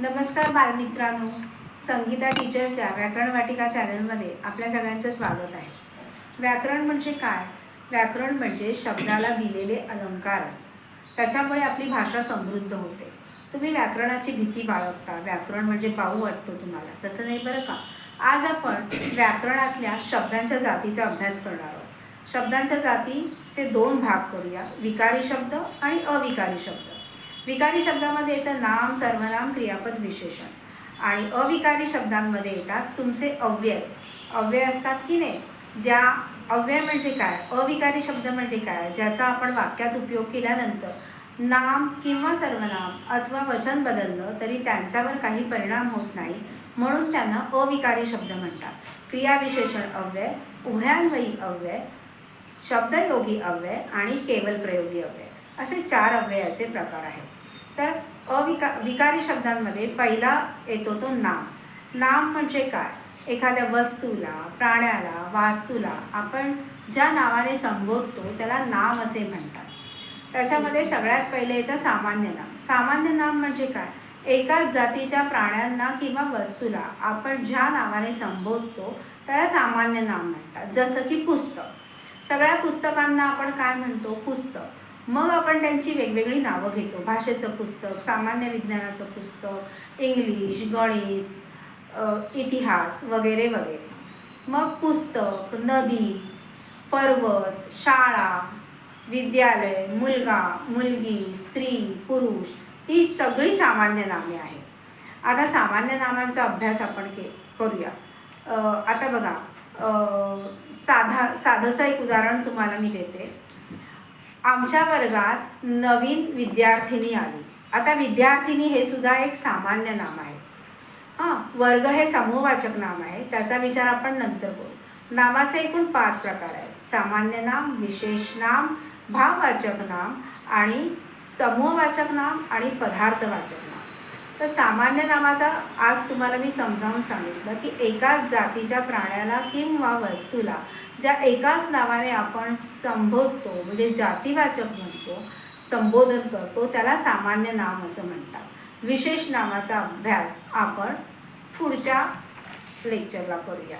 नमस्कार बालमित्रांनो, संगीता टीचरच्या व्याकरण वाटिका चॅनलमध्ये आपल्या सगळ्यांचं स्वागत आहे. व्याकरण म्हणजे काय? व्याकरण म्हणजे शब्दाला दिलेले अलंकार असतात. त्याच्यामुळे आपली भाषा समृद्ध होते. तुम्ही व्याकरणाची भीती बाळगता, व्याकरण म्हणजे बाऊ वाटतो तुम्हाला, तसं नाही बरं का. आज आपण व्याकरणातल्या शब्दांच्या जातीचा अभ्यास करणार आहोत. शब्दांच्या जातीचे दोन भाग करूया, विकारी शब्द आणि अविकारी शब्द. विकारी शब्दामध्ये येतं नाम, सर्वनाम, क्रियापद, विशेषण. आणि अविकारी शब्दांमध्ये येतात तुमचे अव्यय. अव्यय असतात की नाही, ज्या अव्यय म्हणजे काय, अविकारी शब्द म्हणजे काय, ज्याचा आपण वाक्यात उपयोग केल्यानंतर नाम किंवा सर्वनाम अथवा वचन बदललं तरी त्यांच्यावर काही परिणाम होत नाही, म्हणून त्यांना अविकारी शब्द म्हणतात. क्रियाविशेषण अव्यय, उभयान्वयी अव्यय, शब्दयोगी अव्यय आणि केवल प्रयोगी अव्यय असे 4 अव्ययाचे प्रकार आहेत. तर विकारी शब्दांमध्ये पहिला येतो तो नाम. नाम म्हणजे काय? एखाद्या वस्तूला, प्राण्याला, वास्तूला आपण ज्या नावाने संबोधतो त्याला नाम असे म्हणतात. त्याच्यामध्ये सगळ्यात पहिले येतं सामान्य नाम. सामान्य नाम म्हणजे काय? एकाच जातीच्या प्राण्यांना किंवा वस्तूला आपण ज्या नावाने संबोधतो त्याला सामान्य नाम म्हणतात. जसं की पुस्तक. सगळ्या पुस्तकांना आपण काय म्हणतो? पुस्तक. मग आपण त्यांची वेगवेगळी नावं घेतो. भाषेचं पुस्तक, सामान्य विज्ञानाचं पुस्तक, इंग्लिश, गणित, इतिहास वगैरे वगैरे. मग पुस्तक, नदी, पर्वत, शाळा, विद्यालय, मुलगा, मुलगी, स्त्री, पुरुष ही सगळी सामान्य नामे आहेत. आता सामान्य नामांचा अभ्यास आपण करूया. आता बघा, साधंसं एक उदाहरण तुम्हाला मी देते. आमच्या वर्गात नवीन विद्यार्थिनी आली. आता विद्यार्थिनी हे सुद्धा एक सामान्य नाम आहे. वर्ग हे समूहवाचक नाम आहे, त्याचा विचार आपण नंतर करू. नामाचे एकूण 5 प्रकार आहेत: सामान्य नाम, विशेष नाम, भाववाचक नाम आणि समूहवाचक नाम आणि पदार्थवाचक नाम. तर सामान्य नामाचा आज तुम्हाला मी समजावून सांगितलं की एकाच जातीच्या प्राण्याला किंवा वस्तूला ज्या एकाच नावाने आपण संबोधतो, म्हणजे जातीवाचक म्हणतो, संबोधन करतो, त्याला सामान्य नाम असं म्हणतात. विशेष नामाचा अभ्यास आपण पुढच्या लेक्चरला करूया.